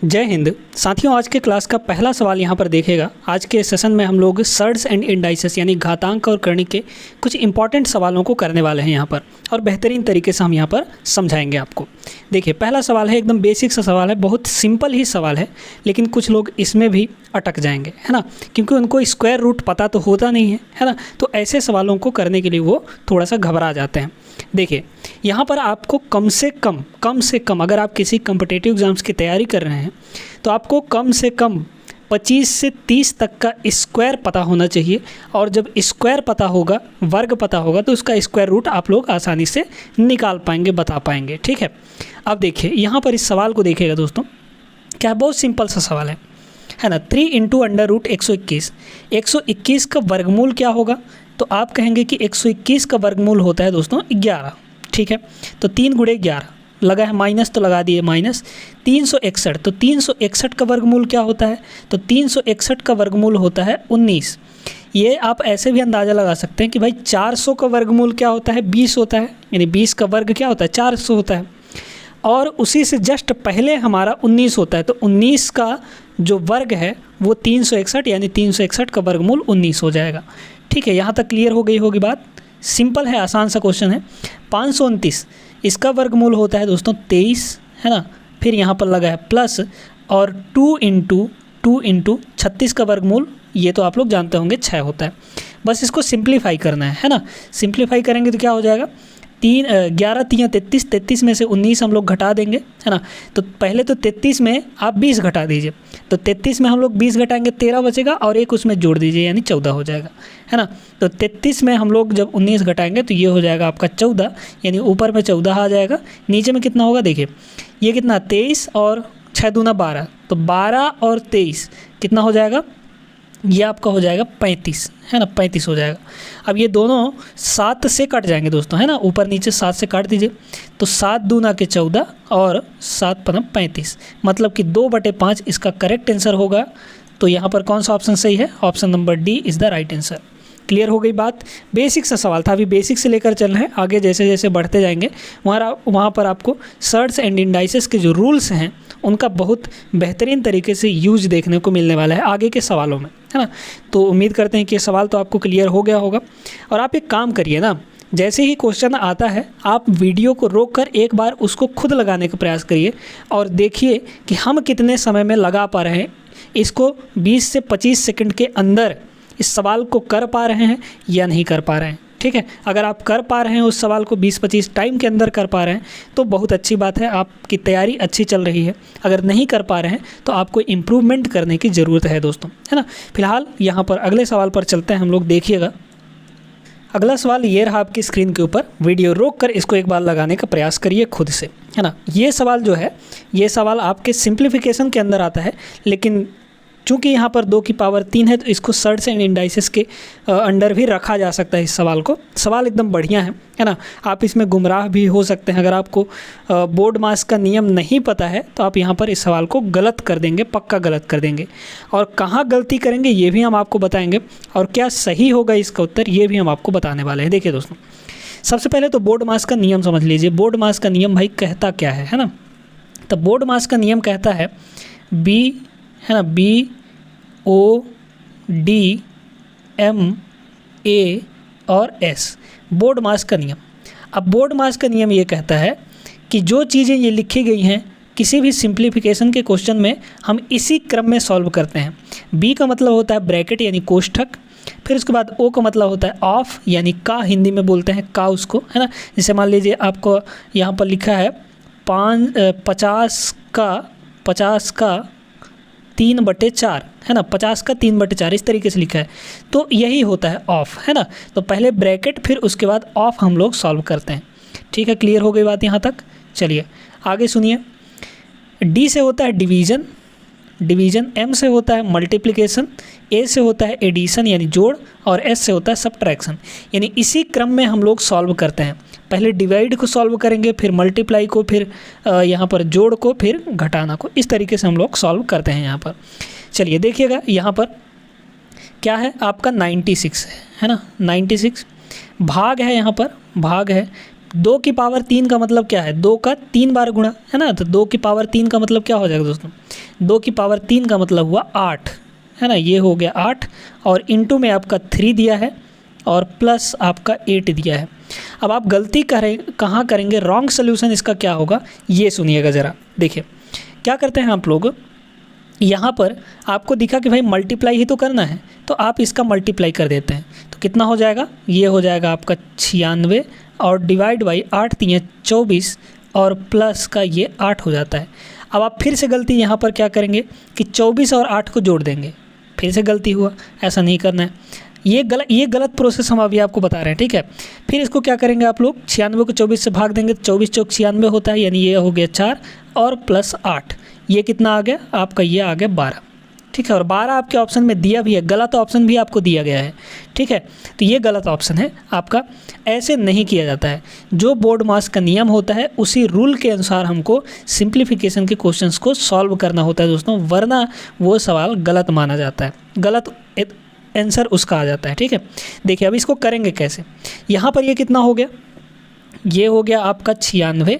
जय हिंद साथियों, आज के क्लास का पहला सवाल यहाँ पर देखेगा। आज के सेशन में हम लोग सर्ड्स एंड इंडाइसेस यानी घातांक और कर्ण के कुछ इंपॉर्टेंट सवालों को करने वाले हैं यहाँ पर, और बेहतरीन तरीके से हम यहाँ पर समझाएंगे आपको। देखिए, पहला सवाल है, एकदम बेसिक सा सवाल है, बहुत सिंपल ही सवाल है, लेकिन कुछ लोग इसमें भी अटक जाएंगे, है ना, क्योंकि उनको स्क्वायर रूट पता तो होता नहीं है ना। तो ऐसे सवालों को करने के लिए वो थोड़ा सा घबरा जाते हैं। देखिए, यहाँ पर आपको कम से कम अगर आप किसी कॉम्पिटिटिव एग्ज़ाम्स की तैयारी कर रहे हैं तो आपको कम से कम 25 से 30 तक का स्क्वायर पता होना चाहिए। और जब स्क्वायर पता होगा, वर्ग पता होगा, तो उसका स्क्वायर रूट आप लोग आसानी से निकाल पाएंगे, बता पाएंगे। ठीक है, अब देखिए यहाँ पर इस सवाल को देखिएगा दोस्तों, क्या बहुत सिंपल सा सवाल है ना। 3 इंटू अंडर रूट 121, 121 का वर्गमूल क्या होगा? तो आप कहेंगे कि 121 का वर्गमूल होता है दोस्तों 11। ठीक है, तो 3 गुणे 11 लगा है, माइनस तो लगा दिए, माइनस 361। तो 361 का वर्गमूल क्या होता है? तो 361 का वर्गमूल होता है 19। ये आप ऐसे भी अंदाज़ा लगा सकते हैं कि भाई 400 का वर्गमूल क्या होता है? 20 होता है, यानी 20 का वर्ग क्या होता है? 400 होता है। और उसी से जस्ट पहले हमारा 19 होता है, तो 19 का जो वर्ग है वो 361, यानी 361 का वर्गमूल 19 हो जाएगा। ठीक है, यहाँ तक क्लियर हो गई होगी बात। सिंपल है, आसान सा क्वेश्चन है। 529 इसका वर्गमूल होता है दोस्तों 23, है ना। फिर यहाँ पर लगा है प्लस, और 2 इंटू 36 का वर्गमूल, ये तो आप लोग जानते होंगे 6 होता है। बस इसको सिंप्लीफाई करना है ना। सिंप्लीफाई करेंगे तो क्या हो जाएगा? 11 3 33, 33 में से 19 हम लोग घटा देंगे, है ना। तो पहले तो 33 में आप 20 घटा दीजिए, तो 33 में हम लोग 20 घटाएंगे, 13 बचेगा, और एक उसमें जोड़ दीजिए, यानी 14 हो जाएगा, है ना। तो 33 में हम लोग जब 19 घटाएंगे तो ये हो जाएगा आपका 14, यानी ऊपर में 14 आ जाएगा, नीचे में कितना होगा? देखिए ये कितना, 23 और 6 दूना 12, तो 12 और 23 कितना हो जाएगा? ये आपका हो जाएगा 35, है ना, 35 हो जाएगा। अब ये दोनों 7 से कट जाएंगे दोस्तों, है ना, ऊपर नीचे 7 से काट दीजिए, तो 7 दूना के 14 और 7 पनम 35, मतलब कि 2/5 इसका करेक्ट आंसर होगा। तो यहाँ पर कौन सा ऑप्शन सही है? Option number D is the right answer. Clear हो गई बात। बेसिक सा सवाल था, अभी बेसिक से लेकर चल रहे हैं, आगे जैसे जैसे बढ़ते जाएंगे वहाँ पर आपको सर्ड्स एंड इंडाइसेस के जो रूल्स हैं उनका बहुत बेहतरीन तरीके से यूज देखने को मिलने वाला है आगे के सवालों में, है ना। तो उम्मीद करते हैं कि ये सवाल तो आपको क्लियर हो गया होगा। और आप एक काम करिए ना, जैसे ही क्वेश्चन आता है आप वीडियो को रोक कर एक बार उसको खुद लगाने का प्रयास करिए और देखिए कि हम कितने समय में लगा पा रहे हैं इसको। 20 से 25 सेकंड के अंदर इस सवाल को कर पा रहे हैं या नहीं कर पा रहे हैं। ठीक है, अगर आप कर पा रहे हैं उस सवाल को 20-25 टाइम के अंदर कर पा रहे हैं तो बहुत अच्छी बात है, आपकी तैयारी अच्छी चल रही है। अगर नहीं कर पा रहे हैं तो आपको इम्प्रूवमेंट करने की ज़रूरत है दोस्तों, है ना। फिलहाल यहाँ पर अगले सवाल पर चलते हैं हम लोग। देखिएगा, अगला सवाल ये रहा आपकी स्क्रीन के ऊपर। वीडियो रोक कर इसको एक बार लगाने का प्रयास करिए खुद से, है ना। ये सवाल जो है, ये सवाल आपके सिंप्लीफिकेशन के अंदर आता है, लेकिन चूँकि यहाँ पर 2 की पावर 3 है तो इसको सर्ड्स एंड इंडाइसेस के अंडर भी रखा जा सकता है इस सवाल को। सवाल एकदम बढ़िया है ना। आप इसमें गुमराह भी हो सकते हैं। अगर आपको बोर्ड मास का नियम नहीं पता है तो आप यहाँ पर इस सवाल को गलत कर देंगे, पक्का गलत कर देंगे। और कहाँ गलती करेंगे ये भी हम आपको बताएंगे, और क्या सही होगा इसका उत्तर ये भी हम आपको बताने वाले हैं। देखिए दोस्तों, सबसे पहले तो बोर्ड मास का नियम समझ लीजिए। बोर्ड मास का नियम भाई कहता क्या है ना। तो बोर्ड मास का नियम कहता है बी, है ना, BODMA और S, बोर्ड मास का नियम। अब बोर्ड मास का नियम ये कहता है कि जो चीज़ें ये लिखी गई हैं किसी भी सिंप्लीफिकेशन के क्वेश्चन में हम इसी क्रम में सॉल्व करते हैं। B का मतलब होता है ब्रैकेट यानी कोष्ठक, फिर उसके बाद O का मतलब होता है ऑफ यानी का, हिंदी में बोलते हैं का उसको, है ना। जैसे मान लीजिए आपको यहाँ पर लिखा है 50 का 3/4, है ना, 50 का 3/4 इस तरीके से लिखा है, तो यही होता है ऑफ, है ना। तो पहले ब्रैकेट फिर उसके बाद ऑफ हम लोग सॉल्व करते हैं। ठीक है, क्लियर हो गई बात यहाँ तक। चलिए आगे सुनिए। डी से होता है डिवीज़न, M से होता है मल्टीप्लिकेशन, A से होता है एडिशन यानी जोड़, और S से होता है सब्ट्रैक्शन। यानी इसी क्रम में हम लोग सॉल्व करते हैं। पहले डिवाइड को सॉल्व करेंगे, फिर मल्टीप्लाई को, फिर यहाँ पर जोड़ को, फिर घटाना को। इस तरीके से हम लोग सॉल्व करते हैं यहाँ पर। चलिए देखिएगा, यहाँ पर क्या है आपका 96 है ना, 96 भाग है, यहाँ पर भाग है। 2 की पावर 3 का मतलब क्या है? 2 का 3 बार गुणा, है ना। तो 2 की पावर 3 का मतलब क्या हो जाएगा दोस्तों? 2 की पावर 3 का मतलब हुआ 8, है ना, ये हो गया 8 और इनटू में आपका 3 दिया है और प्लस आपका 8 दिया है। अब आप गलती कहाँ करेंगे, रॉन्ग सोल्यूशन इसका क्या होगा ये सुनिएगा ज़रा। देखिए क्या करते हैं आप लोग, यहाँ पर आपको दिखा कि भाई मल्टीप्लाई ही तो करना है, तो आप इसका मल्टीप्लाई कर देते हैं, तो कितना हो जाएगा, ये हो जाएगा आपका 96 और डिवाइड बाई 8 3 24 और प्लस का ये 8 हो जाता है। अब आप फिर से गलती यहाँ पर क्या करेंगे कि 24 और 8 को जोड़ देंगे, फिर से गलती हुआ, ऐसा नहीं करना है, ये गलत प्रोसेस हम अभी आपको बता रहे हैं, ठीक है। फिर इसको क्या करेंगे आप लोग, 96 को 24 से भाग देंगे, 24 चौक 96 होता है, यानी ये हो गया 4 और प्लस 8, ये कितना आ गया आपका, ये आ गया 12, ठीक है। और 12 आपके ऑप्शन में दिया भी है, गलत ऑप्शन भी आपको दिया गया है, ठीक है। तो ये गलत ऑप्शन है आपका, ऐसे नहीं किया जाता है। जो बोर्ड मास का नियम होता है उसी रूल के अनुसार हमको सिंप्लीफिकेशन के क्वेश्चंस को सॉल्व करना होता है दोस्तों, वरना वो सवाल गलत माना जाता है, गलत आंसर उसका आ जाता है, ठीक है। देखिए अब इसको करेंगे कैसे, यहाँ पर ये कितना हो गया, ये हो गया आपका 96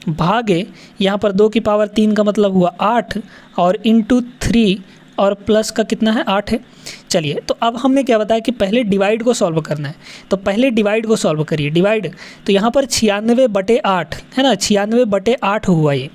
भागे यहाँ पर 2 की पावर 3 का मतलब हुआ 8 और इंटू 3 और प्लस का कितना है 8 है। चलिए तो अब हमने क्या बताया कि पहले डिवाइड को सॉल्व करना है, तो पहले डिवाइड को सॉल्व करिए। डिवाइड तो यहाँ पर 96/8 है ना, 96/8 हुआ ये,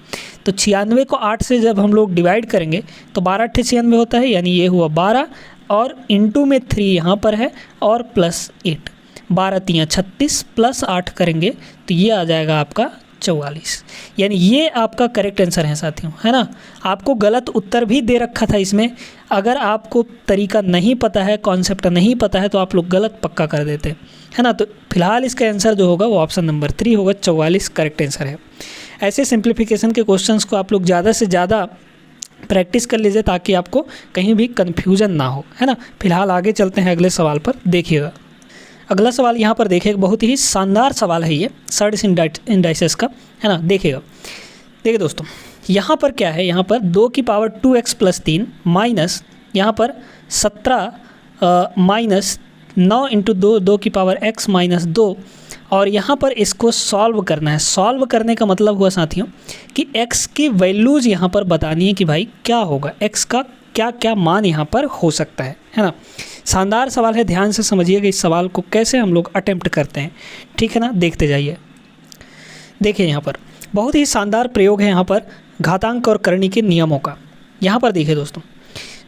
तो 96 को 8 से जब हम लोग डिवाइड करेंगे तो 12 × 96 होता है, यानी ये हुआ 12 और इंटू में 3 यहाँ पर है और प्लस 8, 12 × 3 = 36 प्लस 8 करेंगे तो ये आ जाएगा आपका 44, यानी ये आपका करेक्ट आंसर है साथियों, है ना। आपको गलत उत्तर भी दे रखा था इसमें, अगर आपको तरीका नहीं पता है, कॉन्सेप्ट नहीं पता है तो आप लोग गलत पक्का कर देते, है ना। तो फिलहाल इसका आंसर जो होगा वो ऑप्शन नंबर 3 होगा, 44 करेक्ट आंसर है। ऐसे सिंप्लीफिकेशन के क्वेश्चंस को आप लोग ज़्यादा से ज़्यादा प्रैक्टिस कर लीजिए ताकि आपको कहीं भी कन्फ्यूजन ना हो, है ना। फिलहाल आगे चलते हैं अगले सवाल पर। देखिएगा अगला सवाल यहाँ पर देखिए, बहुत ही शानदार सवाल है ये सर्ड्स इंडाइसेस का, है ना। देखिए दोस्तों यहाँ पर क्या है, यहाँ पर 2 की पावर 2x + 3 माइनस यहाँ पर 17 माइनस 9 × 2 की पावर x - 2 और यहाँ पर इसको सॉल्व करना है। सॉल्व करने का मतलब हुआ साथियों कि x की वैल्यूज़ यहाँ पर बतानी है कि भाई क्या होगा, x का क्या क्या मान यहाँ पर हो सकता है ना। शानदार सवाल है, ध्यान से समझिएगा इस सवाल को कैसे हम लोग अटेम्प्ट करते हैं, ठीक है ना। देखते जाइए, देखिए यहाँ पर बहुत ही शानदार प्रयोग है यहाँ पर घातांक और करनी के नियमों का। यहाँ पर देखिए दोस्तों,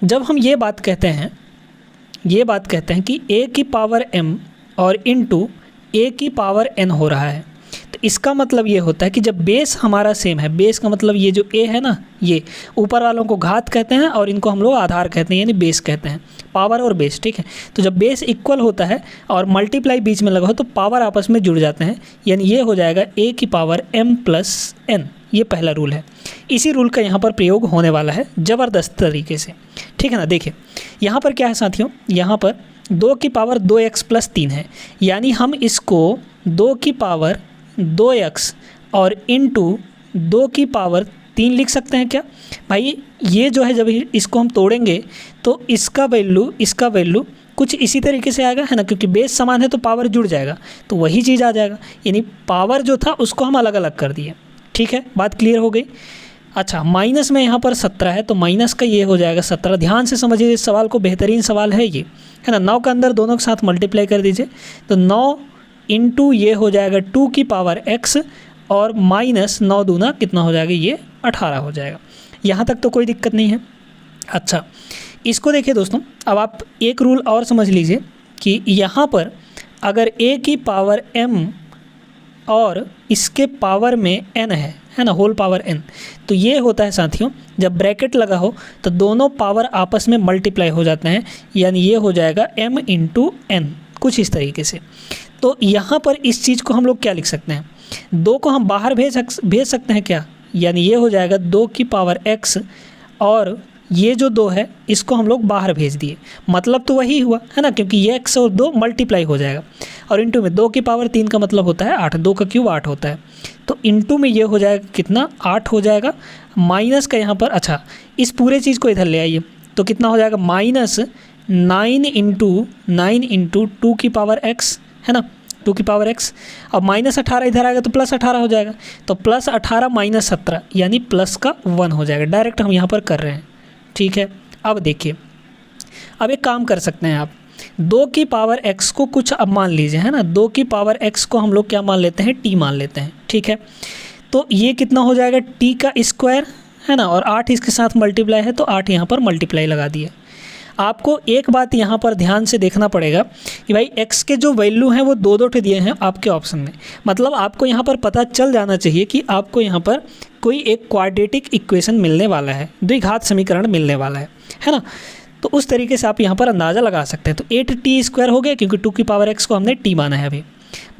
जब हम ये बात कहते हैं कि a की पावर m और इंटू a की पावर n हो रहा है, तो इसका मतलब ये होता है कि जब बेस हमारा सेम है, बेस का मतलब ये जो a है ना, ये ऊपर वालों को घात कहते हैं और इनको हम लोग आधार कहते हैं, यानी बेस कहते हैं, पावर और बेस, ठीक है। तो जब बेस इक्वल होता है और मल्टीप्लाई बीच में लगा हो तो पावर आपस में जुड़ जाते हैं, यानी ये हो जाएगा a की पावर m + n, ये पहला रूल है। इसी रूल का यहाँ पर प्रयोग होने वाला है ज़बरदस्त तरीके से, ठीक है ना। देखिए यहाँ पर क्या है साथियों, यहाँ पर 2 की पावर 2x + 3 है, यानी हम इसको 2 की पावर 2x और इंटू 2 की पावर 3 लिख सकते हैं क्या भाई। ये जो है जब इसको हम तोड़ेंगे तो इसका वैल्यू कुछ इसी तरीके से आएगा, है ना, क्योंकि बेस समान है तो पावर जुड़ जाएगा, तो वही चीज़ आ जाएगा, यानी पावर जो था उसको हम अलग अलग कर दिए, ठीक है। बात क्लियर हो गई। अच्छा, माइनस में यहाँ पर 17 है तो माइनस का ये हो जाएगा 17। ध्यान से समझिए इस सवाल को, बेहतरीन सवाल है ये, है ना। 9 के अंदर दोनों के साथ मल्टीप्लाई कर दीजिए तो 9 इंटू ये हो जाएगा 2 की पावर x और माइनस 9 दूना कितना हो जाएगा, ये 18 हो जाएगा। यहाँ तक तो कोई दिक्कत नहीं है। अच्छा, इसको देखिए दोस्तों, अब आप एक रूल और समझ लीजिए कि यहाँ पर अगर a की पावर m और इसके पावर में n है ना, होल पावर n, तो ये होता है साथियों जब ब्रैकेट लगा हो तो दोनों पावर आपस में मल्टीप्लाई हो जाते हैं, यानी ये हो जाएगा m × n, कुछ इस तरीके से। तो यहाँ पर इस चीज़ को हम लोग क्या लिख सकते हैं, 2 को हम बाहर भेज सकते हैं क्या, यानी ये हो जाएगा 2 की पावर x और ये जो 2 है इसको हम लोग बाहर भेज दिए, मतलब तो वही हुआ, है ना, क्योंकि ये x और 2 मल्टीप्लाई हो जाएगा और इंटू में 2 की पावर 3 का मतलब होता है 8, 2 का क्यूब 8 होता है, तो इंटू में ये हो जाएगा कितना, 8 हो जाएगा। माइनस का यहाँ पर, अच्छा इस पूरे चीज़ को इधर ले आइए तो कितना हो जाएगा, -9 × 2 की पावर x, है ना, टू की पावर x। अब -18 इधर आएगा तो +18 हो जाएगा, तो +18 -17 यानी प्लस का 1 हो जाएगा। डायरेक्ट हम यहाँ पर कर रहे हैं, ठीक है। अब देखिए, अब एक काम कर सकते हैं आप, 2 की पावर x को कुछ अब मान लीजिए, है ना, 2 की पावर x को हम लोग क्या मान लेते हैं, t मान लेते हैं, ठीक है। तो ये कितना हो जाएगा, t का स्क्वायर, है ना, और 8 इसके साथ मल्टीप्लाई है तो 8 यहाँ पर मल्टीप्लाई लगा दिए। आपको एक बात यहाँ पर ध्यान से देखना पड़ेगा कि भाई x के जो वैल्यू हैं वो 2 ठे दिए हैं आपके ऑप्शन में, मतलब आपको यहाँ पर पता चल जाना चाहिए कि आपको यहाँ पर कोई एक क्वाड्रेटिक इक्वेशन मिलने वाला है, द्विघात समीकरण मिलने वाला है ना। तो उस तरीके से आप यहाँ पर अंदाज़ा लगा सकते हैं। तो 8t² हो गया, क्योंकि 2 की पावर x को हमने t माना है अभी।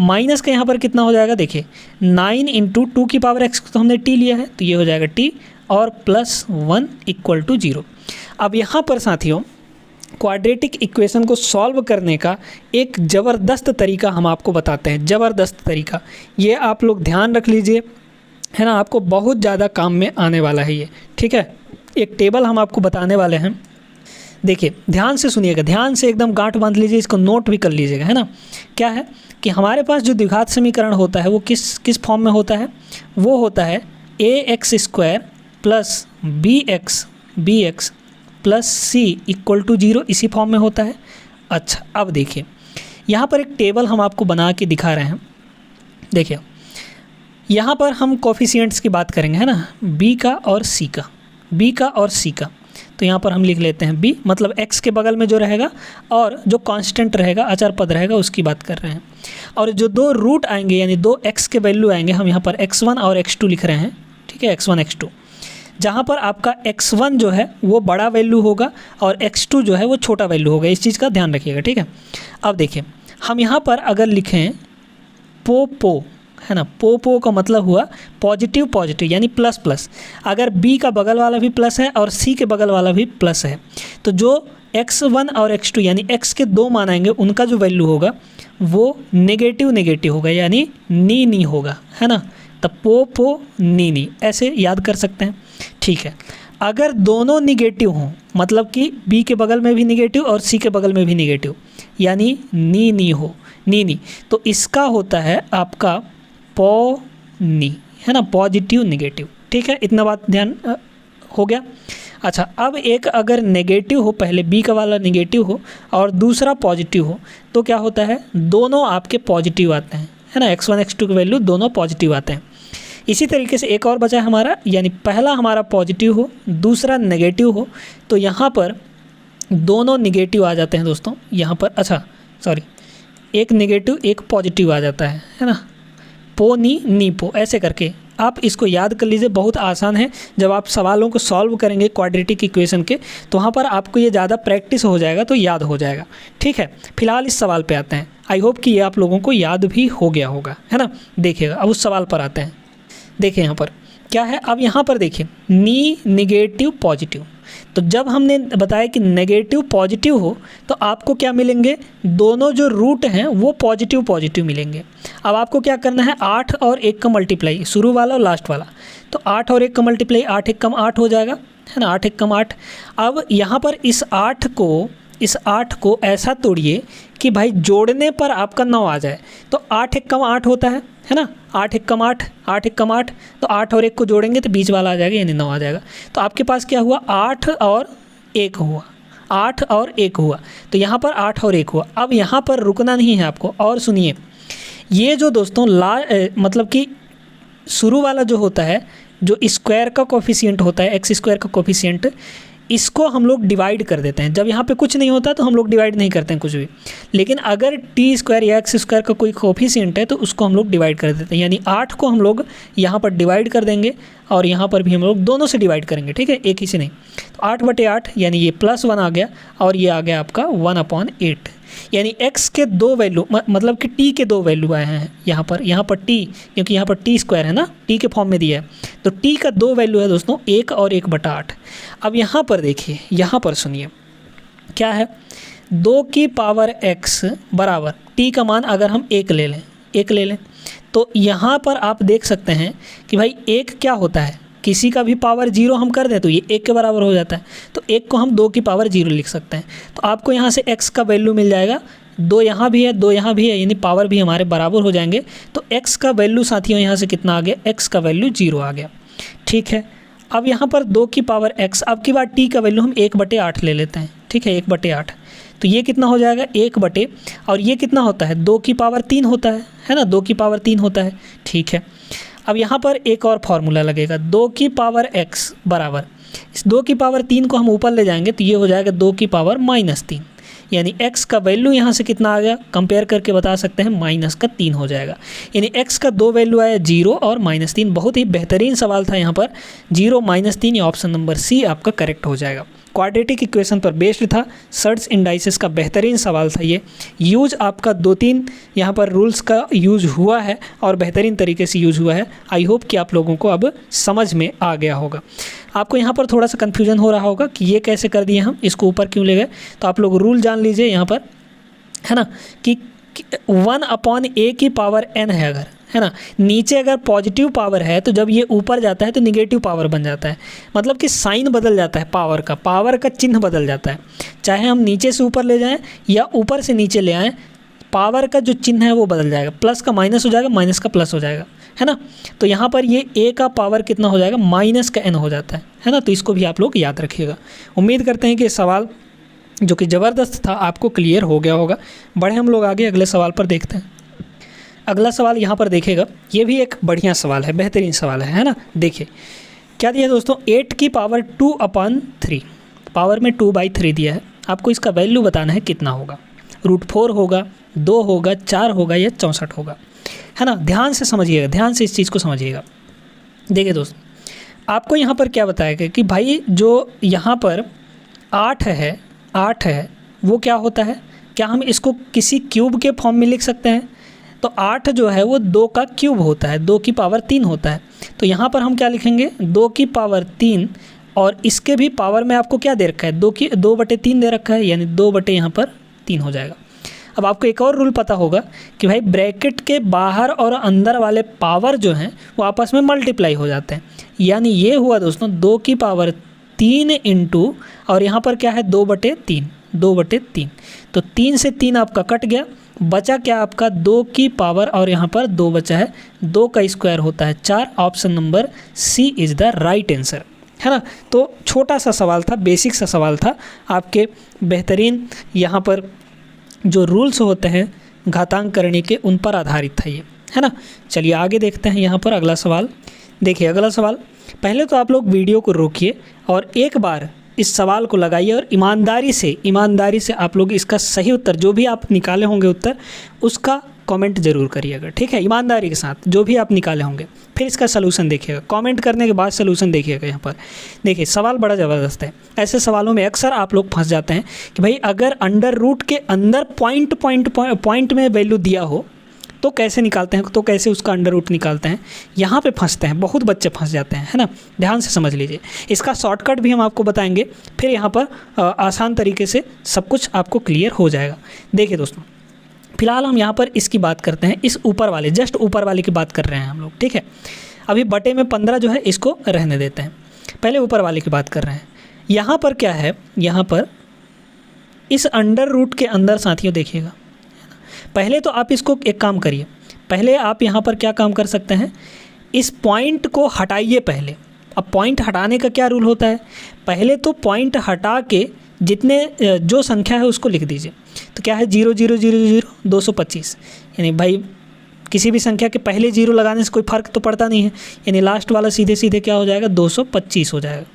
माइनस का यहाँ पर कितना हो जाएगा, देखिए 9 × 2 की पावर x को तो हमने t लिया है, तो ये हो जाएगा t, और +1 = 0। अब यहाँ पर साथियों, क्वाड्रेटिक इक्वेशन को सॉल्व करने का एक ज़बरदस्त तरीका हम आपको बताते हैं, ज़बरदस्त तरीका। ये आप लोग ध्यान रख लीजिए, है ना, आपको बहुत ज़्यादा काम में आने वाला है ये, ठीक है। एक टेबल हम आपको बताने वाले हैं, देखिए ध्यान से सुनिएगा, ध्यान से एकदम गांठ बांध लीजिए, इसको नोट भी कर लीजिएगा, है ना। क्या है कि हमारे पास जो द्विघात समीकरण होता है वो किस फॉर्म में होता है, वो होता है ax² + bx + c = 0, इसी फॉर्म में होता है। अच्छा, अब देखिए यहाँ पर एक टेबल हम आपको बना के दिखा रहे हैं। देखिए यहाँ पर हम कोफिशिएंट्स की बात करेंगे, है ना, b का और c का। तो यहाँ पर हम लिख लेते हैं b, मतलब x के बगल में जो रहेगा और जो कांस्टेंट रहेगा, अचर पद रहेगा, उसकी बात कर रहे हैं। और जो 2 रूट आएंगे यानी 2 x के वैल्यू आएंगे, हम यहाँ पर x1 और x2 लिख रहे हैं, ठीक है, x1 x2, जहाँ पर आपका x1 जो है वो बड़ा वैल्यू होगा और x2 जो है वो छोटा वैल्यू होगा। इस चीज़ का ध्यान रखिएगा, ठीक है। अब देखिए हम यहाँ पर अगर लिखें पो, है ना, पो का मतलब हुआ पॉजिटिव यानी प्लस। अगर b का बगल वाला भी प्लस है और c के बगल वाला भी प्लस है, तो जो x1 और x2 यानी x के 2 मान आएंगे, उनका जो वैल्यू होगा वो नेगेटिव होगा, यानी नी होगा, है ना। तब पो नी ऐसे याद कर सकते हैं, ठीक है। अगर दोनों निगेटिव हों, मतलब कि b के बगल में भी निगेटिव और c के बगल में भी निगेटिव, यानी नी, तो इसका होता है आपका नी, है ना, पॉजिटिव नेगेटिव, ठीक है। इतना बात ध्यान हो गया। अच्छा, अब एक अगर नेगेटिव हो, पहले b का वाला नेगेटिव हो और दूसरा पॉजिटिव हो, तो क्या होता है, दोनों आपके पॉजिटिव आते हैं, है ना, x1 x2 के वैल्यू दोनों पॉजिटिव आते हैं। इसी तरीके से एक और बचा है हमारा, यानी पहला हमारा पॉजिटिव हो, दूसरा नेगेटिव हो, तो यहाँ पर दोनों नेगेटिव आ जाते हैं दोस्तों। यहाँ पर अच्छा सॉरी, एक नेगेटिव एक पॉजिटिव आ जाता है ना, पो नी पो, ऐसे करके आप इसको याद कर लीजिए। बहुत आसान है, जब आप सवालों को सॉल्व करेंगे क्वाड्रेटिक इक्वेशन के, तो वहाँ पर आपको ये ज़्यादा प्रैक्टिस हो जाएगा तो याद हो जाएगा, ठीक है। फिलहाल इस सवाल पे आते हैं, आई होप कि ये आप लोगों को याद भी हो गया होगा, है ना। देखिएगा, अब उस सवाल पर आते हैं। देखिए यहाँ पर क्या है, अब यहाँ पर देखिए नी नेगेटिव पॉजिटिव, तो जब हमने बताया कि नेगेटिव पॉजिटिव हो तो आपको क्या मिलेंगे, दोनों जो रूट हैं वो पॉजिटिव मिलेंगे। अब आपको क्या करना है, 8 और 1 का मल्टीप्लाई, शुरू वाला और लास्ट वाला, तो 8 और 1 का मल्टीप्लाई, 8 1 कम 8 हो जाएगा, है ना, 8 1 कम 8। अब यहाँ पर इस 8 को ऐसा तोड़िए कि भाई जोड़ने पर आपका 9 आ जाए, तो 8 1 कम 8 होता है ना, 8 1 कम 8, 8 1 कम 8, तो 8 और 1 को जोड़ेंगे तो बीच वाला आ जाएगा, यानी 9 आ जाएगा। तो आपके पास क्या हुआ, 8 और 1 हुआ, 8 और 1 हुआ, तो यहाँ पर 8 और 1 हुआ। अब यहाँ पर रुकना नहीं है आपको, और सुनिए, ये जो दोस्तों मतलब कि शुरू वाला जो होता है, जो स्क्वायर का कोफिशिएंट होता है, x² का कोफिशिएंट, इसको हम लोग डिवाइड कर देते हैं। जब यहाँ पे कुछ नहीं होता तो हम लोग डिवाइड नहीं करते हैं कुछ भी, लेकिन अगर t² या x² का कोई कोफिशिएंट है तो उसको हम लोग डिवाइड कर देते हैं, यानी 8 को हम लोग यहाँ पर डिवाइड कर देंगे और यहाँ पर भी हम लोग दोनों से डिवाइड करेंगे, ठीक है, एक ही से नहीं। तो 8/8 यानी ये +1 आ गया और ये आ गया आपका 1/8, यानी x के 2 वैल्यू, मतलब कि t के 2 वैल्यू आए हैं यहाँ पर t, क्योंकि यहाँ पर t² है ना, t के फॉर्म में दिया है, तो t का 2 वैल्यू है दोस्तों 1 और 1/8। अब यहाँ पर देखिए, यहाँ पर सुनिए क्या है, 2 की पावर x बराबर t का मान अगर हम 1 ले लें, तो यहाँ पर आप देख सकते हैं कि भाई 1 क्या होता है, किसी का भी पावर 0 हम कर दें तो ये 1 के बराबर हो जाता है, तो 1 को हम 2 की पावर 0 लिख सकते हैं। तो आपको यहाँ से x का वैल्यू मिल जाएगा 2 यहाँ भी है, 2 यहाँ भी है, यानी पावर भी हमारे बराबर हो जाएंगे। तो x का वैल्यू साथियों यहाँ से कितना आ गया, x का वैल्यू 0 आ गया। ठीक है, अब यहाँ पर 2 की पावर x, अब की बार t का वैल्यू हम 1/8 ले लेते हैं। ठीक है, 1/8, तो ये कितना हो जाएगा 1 और ये कितना होता है 2 की पावर 3 होता है ना, 2 की पावर 3 होता है। ठीक है, अब यहाँ पर एक और फार्मूला लगेगा, 2 की पावर x बराबर, इस 2 की पावर 3 को हम ऊपर ले जाएंगे तो ये हो जाएगा 2 की पावर -3, यानी x का वैल्यू यहाँ से कितना आ गया, कंपेयर करके बता सकते हैं -3 हो जाएगा। यानी x का 2 वैल्यू आया 0 और -3। बहुत ही बेहतरीन सवाल था यहाँ पर, 0 -3, या ऑप्शन नंबर सी आपका करेक्ट हो जाएगा। क्वाड्रेटिक इक्वेशन पर बेस्ड था, सर्ट्स इंडाइसेस का बेहतरीन सवाल था ये। यूज आपका 2-3 यहाँ पर रूल्स का यूज हुआ है और बेहतरीन तरीके से यूज हुआ है। आई होप कि आप लोगों को अब समझ में आ गया होगा। आपको यहाँ पर थोड़ा सा कन्फ्यूजन हो रहा होगा कि ये कैसे कर दिए हम, इसको ऊपर क्यों ले गए, तो आप लोग रूल जान लीजिए यहाँ पर, है ना, कि 1/a की पावर n है अगर, है ना, नीचे अगर पॉजिटिव पावर है तो जब ये ऊपर जाता है तो निगेटिव पावर बन जाता है, मतलब कि साइन बदल जाता है, पावर का चिन्ह बदल जाता है। चाहे हम नीचे से ऊपर ले जाएं या ऊपर से नीचे ले आएँ, पावर का जो चिन्ह है वो बदल जाएगा, प्लस का माइनस हो जाएगा, माइनस का प्लस हो जाएगा, है ना। तो यहाँ पर ये a का पावर कितना हो जाएगा, माइनस का n हो जाता है ना। तो इसको भी आप लोग याद रखिएगा। उम्मीद करते हैं कि सवाल जो कि ज़बरदस्त था आपको क्लियर हो गया होगा। बढ़े हम लोग आगे अगले सवाल पर देखते हैं। अगला सवाल यहाँ पर देखिएगा, ये भी एक बढ़िया सवाल है, बेहतरीन सवाल है ना। देखिए क्या दिया दोस्तों, 8 की पावर 2/3, पावर में 2/3 दिया है। आपको इसका वैल्यू बताना है कितना होगा, √4 होगा, 2 होगा, 4 होगा या 64 होगा, है ना। ध्यान से समझिएगा, ध्यान से इस चीज़ को समझिएगा। देखिए दोस्तों, आपको यहाँ पर क्या बताया गया कि भाई जो यहाँ पर 8 है वो क्या होता है, क्या हम इसको किसी क्यूब के फॉर्म में लिख सकते हैं। तो 8 जो है वो 2 का क्यूब होता है, 2 की पावर 3 होता है। तो यहाँ पर हम क्या लिखेंगे, 2 की पावर 3, और इसके भी पावर में आपको क्या दे रखा है, 2/3 दे रखा है, यानी 2 यहाँ पर 3 हो जाएगा। अब आपको एक और रूल पता होगा कि भाई ब्रैकेट के बाहर और अंदर वाले पावर जो हैं वो आपस में मल्टीप्लाई हो जाते हैं। यानी ये हुआ दोस्तों 2 की पावर 3 इंटू, और यहाँ पर क्या है 2/3, तो 3 से 3 आपका कट गया, बचा क्या आपका 2 की पावर, और यहाँ पर 2 बचा है, 2 का स्क्वायर होता है 4। Option number C is the right answer, है ना। तो छोटा सा सवाल था, बेसिक सा सवाल था, आपके बेहतरीन यहाँ पर जो रूल्स होते हैं घातांक करने के उन पर आधारित था ये, है ना। चलिए आगे देखते हैं यहाँ पर अगला सवाल। देखिए अगला सवाल, पहले तो आप लोग वीडियो को रोकिए और एक बार इस सवाल को लगाइए और ईमानदारी से आप लोग इसका सही उत्तर, जो भी आप निकाले होंगे उत्तर, उसका कमेंट ज़रूर करिएगा। ठीक है, ईमानदारी के साथ जो भी आप निकाले होंगे, फिर इसका सलूशन देखिएगा, कमेंट करने के बाद सलूशन देखिएगा। यहाँ पर देखिए सवाल बड़ा ज़बरदस्त है। ऐसे सवालों में अक्सर आप लोग फंस जाते हैं कि भाई अगर अंडर रूट के अंदर पॉइंट में वैल्यू दिया हो तो कैसे निकालते हैं, तो कैसे उसका अंडर रूट निकालते हैं, यहाँ पे फंसते हैं, बहुत बच्चे फंस जाते हैं, है ना। ध्यान से समझ लीजिए, इसका शॉर्टकट भी हम आपको बताएंगे, फिर यहाँ पर आसान तरीके से सब कुछ आपको क्लियर हो जाएगा। देखिए दोस्तों, फिलहाल हम यहाँ पर इसकी बात करते हैं, इस ऊपर वाले, जस्ट ऊपर वाले की बात कर रहे हैं हम लोग। ठीक है, अभी बटे में 15 जो है इसको रहने देते हैं, पहले ऊपर वाले की बात कर रहे हैं। यहाँ पर क्या है, यहाँ पर इस अंडर रूट के अंदर साथियों देखिएगा, पहले तो आप इसको एक काम करिए, पहले आप यहाँ पर क्या काम कर सकते हैं, इस पॉइंट को हटाइए पहले। अब पॉइंट हटाने का क्या रूल होता है, पहले तो पॉइंट हटा के जितने जो संख्या है उसको लिख दीजिए। तो क्या है 0 0 0 0 225, यानी भाई किसी भी संख्या के पहले 0 लगाने से कोई फ़र्क तो पड़ता नहीं है, यानी लास्ट वाला सीधे सीधे क्या हो जाएगा 225 हो जाएगा।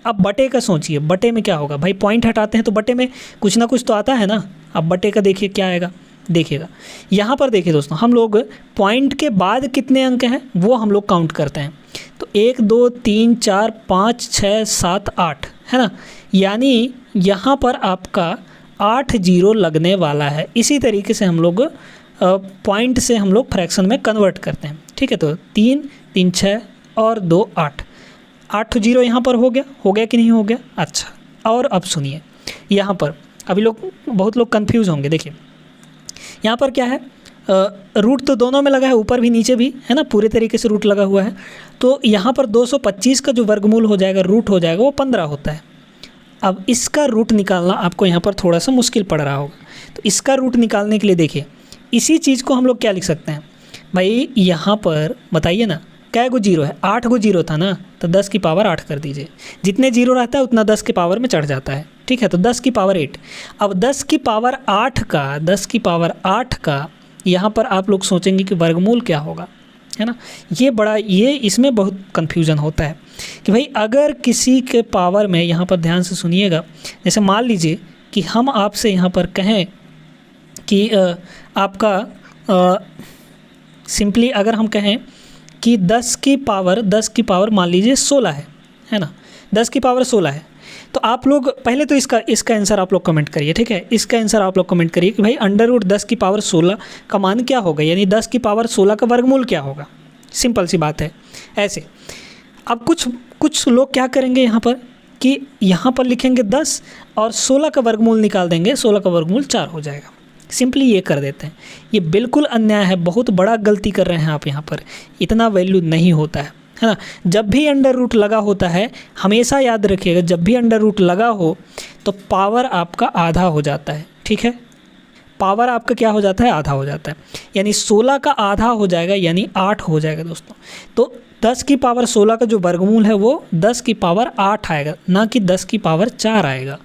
अब बटे का सोचिए, बटे में क्या होगा, भाई पॉइंट हटाते हैं तो बटे में कुछ ना कुछ तो आता है ना। अब बटे का देखिए क्या आएगा, देखिएगा यहाँ पर देखिए दोस्तों, हम लोग पॉइंट के बाद कितने अंक हैं वो हम लोग काउंट करते हैं। तो 1 2 3 4 5 6 7 8, है ना, यानी यहाँ पर आपका 8 0 लगने वाला है। इसी तरीके से हम लोग पॉइंट से हम लोग फ्रैक्शन में कन्वर्ट करते हैं। ठीक है, तो 3 3 6 और 2 8, 8 0 यहाँ पर हो गया कि नहीं हो गया। अच्छा, और अब सुनिए, यहाँ पर अभी बहुत लोग कंफ्यूज होंगे। देखिए यहाँ पर क्या है, रूट तो दोनों में लगा है, ऊपर भी नीचे भी, है ना, पूरे तरीके से रूट लगा हुआ है। तो यहाँ पर 225 का जो वर्गमूल हो जाएगा, रूट हो जाएगा, वो 15 होता है। अब इसका रूट निकालना आपको यहाँ पर थोड़ा सा मुश्किल पड़ रहा होगा। तो इसका रूट निकालने के लिए देखिए, इसी चीज़ को हम लोग क्या लिख सकते हैं भाई, यहाँ पर बताइए ना क्या गो जीरो है, 8 गो जीरो था ना, तो 10 की पावर 8 कर दीजिए। जितने जीरो रहता है उतना 10 की पावर में चढ़ जाता है, ठीक है। तो 10 की पावर 8। अब 10 की पावर 8 का यहाँ पर आप लोग सोचेंगे कि वर्गमूल क्या होगा, है ना। ये इसमें बहुत कन्फ्यूज़न होता है कि भाई अगर किसी के पावर में, यहाँ पर ध्यान से सुनिएगा, जैसे मान लीजिए कि हम आपसे यहाँ पर कहें कि आपका सिंपली अगर हम कहें कि 10 की पावर मान लीजिए 16 है ना, 10 की पावर 16 है। तो आप लोग पहले तो इसका आंसर आप लोग कमेंट करिए, ठीक है। इसका आंसर आप लोग कमेंट करिए कि भाई अंडर रूट 10 की पावर 16 का मान क्या होगा, यानी 10 की पावर 16 का वर्गमूल क्या होगा। सिंपल सी बात है ऐसे। अब कुछ लोग क्या करेंगे यहाँ पर कि यहाँ पर लिखेंगे 10 और 16 का वर्गमूल निकाल देंगे, 16 का वर्गमूल 4 हो जाएगा। सिंपली ये कर देते हैं। ये बिल्कुल अन्याय है, बहुत बड़ा गलती कर रहे हैं आप यहाँ पर। इतना वैल्यू नहीं होता है ना। जब भी अंडर रूट लगा होता है, हमेशा याद रखिएगा, जब भी अंडर रूट लगा हो तो पावर आपका आधा हो जाता है, ठीक है। पावर आपका क्या हो जाता है, आधा हो जाता है, यानी 16 का आधा हो जाएगा, यानी 8 हो जाएगा दोस्तों। तो 10 की पावर 16 का जो वर्गमूल है वो 10 की पावर 8 आएगा, ना कि 10 की पावर 4 आएगा।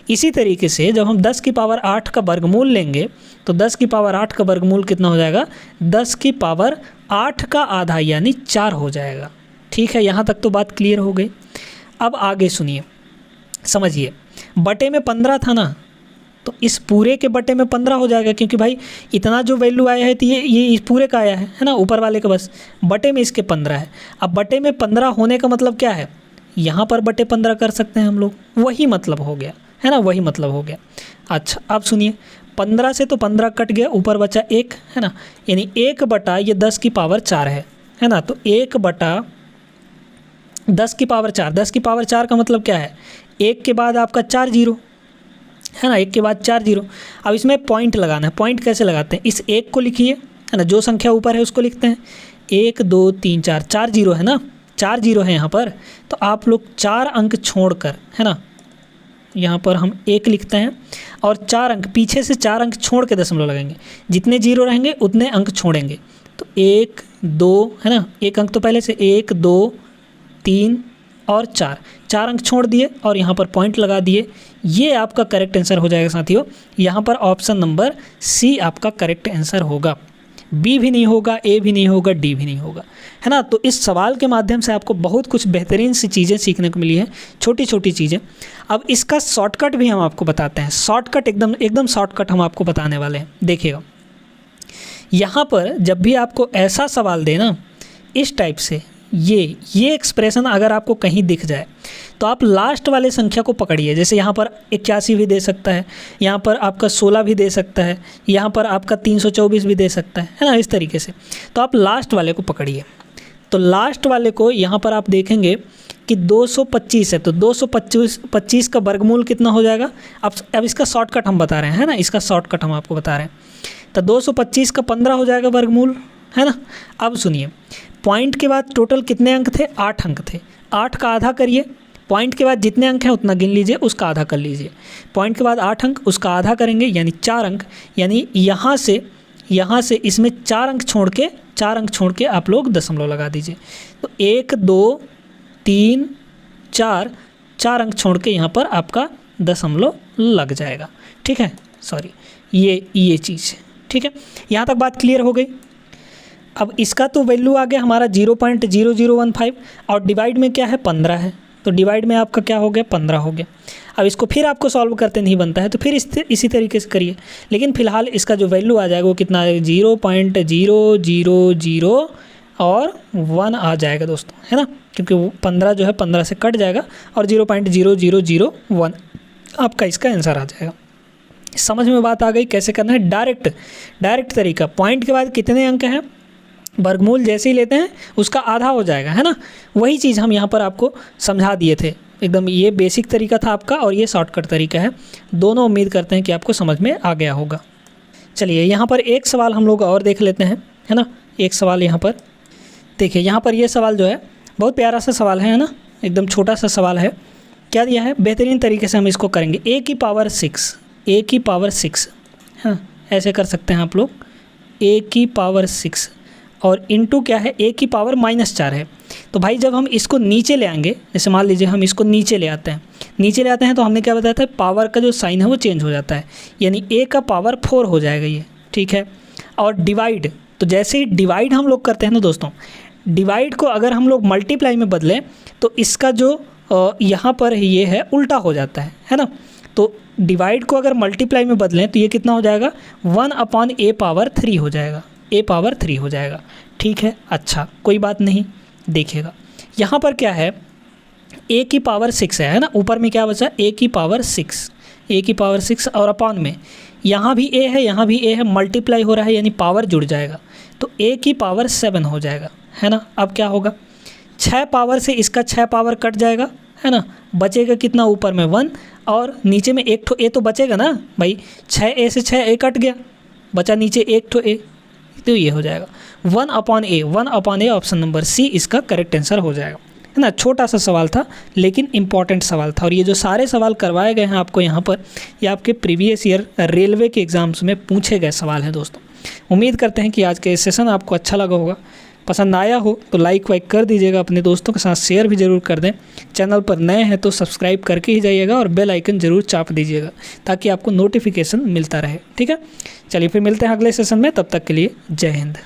इसी तरीके से जब हम 10 की पावर 8 का वर्गमूल लेंगे तो 10 की पावर 8 का वर्गमूल कितना हो जाएगा, 10 की पावर 8 का आधा यानी 4 हो जाएगा, ठीक है। यहाँ तक तो बात क्लियर हो गई। अब आगे सुनिए, समझिए। बटे में 15 था ना, तो इस पूरे के बटे में 15 हो जाएगा, क्योंकि भाई इतना जो वैल्यू आया है तो ये इस पूरे का आया है ना, ऊपर वाले का, बस बटे में इसके 15 है। अब बटे में 15 होने का मतलब क्या है, यहाँ पर बटे 15 कर सकते हैं हम लोग, वही मतलब हो गया, है ना, वही मतलब हो गया। अच्छा अब सुनिए, 15 से तो 15 कट गया, ऊपर बचा 1, है ना, यानी 1 बटा ये 10 की पावर 4 है ना। तो 1 बटा 10 की पावर 4, 10 की पावर 4 का मतलब क्या है, 1 के बाद आपका 4 जीरो, है ना, 1 के बाद 4 जीरो। अब इसमें पॉइंट लगाना है। पॉइंट कैसे लगाते हैं, इस 1 को लिखिए, है ना, जो संख्या ऊपर है उसको लिखते हैं। 1 2 3 4, 4 जीरो है ना, 4 जीरो है यहाँ पर। तो आप लोग 4 अंक छोड़कर, है ना, यहाँ पर हम 1 लिखते हैं और 4 अंक पीछे से 4 अंक छोड़ के दशमलव लगाएंगे। जितने जीरो रहेंगे उतने अंक छोड़ेंगे। तो 1 2, है ना, 1 अंक तो पहले से 1 2 3 और 4 अंक छोड़ दिए और यहाँ पर पॉइंट लगा दिए। ये आपका करेक्ट आंसर हो जाएगा साथियों। यहाँ पर ऑप्शन नंबर सी आपका करेक्ट आंसर होगा। बी भी नहीं होगा, ए भी नहीं होगा, डी भी नहीं होगा, है ना। तो इस सवाल के माध्यम से आपको बहुत कुछ बेहतरीन सी चीज़ें सीखने को मिली हैं, छोटी छोटी चीज़ें। अब इसका शॉर्टकट भी हम आपको बताते हैं। शॉर्टकट एकदम शॉर्टकट हम आपको बताने वाले हैं। देखिएगा, यहाँ पर जब भी आपको ऐसा सवाल देना इस टाइप से, ये एक्सप्रेशन अगर आपको कहीं दिख जाए तो आप लास्ट वाले संख्या को पकड़िए। जैसे यहाँ पर 81 भी दे सकता है, यहाँ पर आपका 16 भी दे सकता है, यहाँ पर आपका 324 भी दे सकता है ना, इस तरीके से। तो आप लास्ट वाले को पकड़िए। तो लास्ट वाले को यहाँ पर आप देखेंगे कि 225 है, तो 225 का वर्गमूल कितना हो जाएगा। अब इसका शॉर्टकट हम बता रहे हैं, है ना, इसका शॉर्टकट हम आपको बता रहे हैं। तो 225 का 15 हो जाएगा वर्गमूल, है ना। अब सुनिए, पॉइंट के बाद टोटल कितने अंक थे, 8 अंक थे। 8 का आधा करिए, पॉइंट के बाद जितने अंक हैं उतना गिन लीजिए, उसका आधा कर लीजिए। पॉइंट के बाद 8 अंक, उसका आधा करेंगे यानी 4 अंक, यानी यहाँ से इसमें 4 अंक छोड़ के आप लोग दशमलव लगा दीजिए। तो 1 2 3 4 अंक छोड़ के यहाँ पर आपका दशमलव लग जाएगा, ठीक है। सॉरी, ये चीज़, ठीक है। यहाँ तक बात क्लियर हो गई। अब इसका तो वैल्यू आ गया हमारा 0.0015 और डिवाइड में क्या है, 15 है। तो डिवाइड में आपका क्या हो गया, 15 हो गया। अब इसको फिर आपको सॉल्व करते नहीं बनता है तो फिर इसी तरीके से करिए। लेकिन फ़िलहाल इसका जो वैल्यू आ जाएगा वो कितना है, 0.000 और 1 आ जाएगा दोस्तों, है ना, क्योंकि वो 15 जो है 15 से कट जाएगा और 0.0001 आपका इसका आंसर आ जाएगा। समझ में बात आ गई कैसे करना है। डायरेक्ट तरीका, पॉइंट के बाद कितने अंक हैं, वर्गमूल जैसे ही लेते हैं उसका आधा हो जाएगा, है ना। वही चीज़ हम यहाँ पर आपको समझा दिए थे एकदम। ये बेसिक तरीका था आपका और ये शॉर्टकट तरीका है। दोनों उम्मीद करते हैं कि आपको समझ में आ गया होगा। चलिए यहाँ पर एक सवाल हम लोग और देख लेते हैं, है ना। एक सवाल यहाँ पर देखिए, यहाँ पर ये सवाल जो है बहुत प्यारा सा सवाल है ना, एकदम छोटा सा सवाल है। क्या दिया है, बेहतरीन तरीके से हम इसको करेंगे। ए की पावर 6, हाँ ऐसे कर सकते हैं आप लोग, ए की पावर 6 और इनटू क्या है, ए की पावर -4 है। तो भाई जब हम इसको नीचे ले आएंगे, जैसे मान लीजिए हम इसको नीचे ले आते हैं तो हमने क्या बताया था, पावर का जो साइन है वो चेंज हो जाता है, यानी ए का पावर 4 हो जाएगा ये, ठीक है। और डिवाइड, तो जैसे ही डिवाइड हम लोग करते हैं ना दोस्तों, डिवाइड को अगर हम लोग मल्टीप्लाई में बदलें तो इसका जो यहाँ पर ये है उल्टा हो जाता है ना। तो डिवाइड को अगर मल्टीप्लाई में बदलें तो ये कितना हो जाएगा, 1/a पावर 3 हो जाएगा, a पावर 3 हो जाएगा, ठीक है। अच्छा कोई बात नहीं, देखिएगा यहाँ पर क्या है, a की पावर 6 है ना, ऊपर में क्या बचा, a की पावर 6 और अपॉन में यहाँ भी a है, यहाँ भी a है, मल्टीप्लाई हो रहा है यानी पावर जुड़ जाएगा, तो a की पावर 7 हो जाएगा, है ना। अब क्या होगा, 6 पावर से इसका 6 पावर कट जाएगा, है ना, बचेगा कितना, ऊपर में 1 और नीचे में एक ठो a तो बचेगा ना भाई, 6a से 6a कट गया, बचा नीचे एक ठो a, तो ये हो जाएगा 1/a ऑप्शन नंबर सी इसका करेक्ट आंसर हो जाएगा, है ना। छोटा सा सवाल था लेकिन इम्पॉर्टेंट सवाल था, और ये जो सारे सवाल करवाए गए हैं आपको यहाँ पर, ये आपके प्रीवियस ईयर रेलवे के एग्ज़ाम्स में पूछे गए सवाल हैं दोस्तों। उम्मीद करते हैं कि आज का सेशन आपको अच्छा लगा होगा, पसंद आया हो तो लाइक वाइक कर दीजिएगा, अपने दोस्तों के साथ शेयर भी ज़रूर कर दें। चैनल पर नए हैं तो सब्सक्राइब करके ही जाइएगा और बेल आइकन ज़रूर चाप दीजिएगा ताकि आपको नोटिफिकेशन मिलता रहे, ठीक है। चलिए फिर मिलते हैं अगले सेशन में, तब तक के लिए जय हिंद।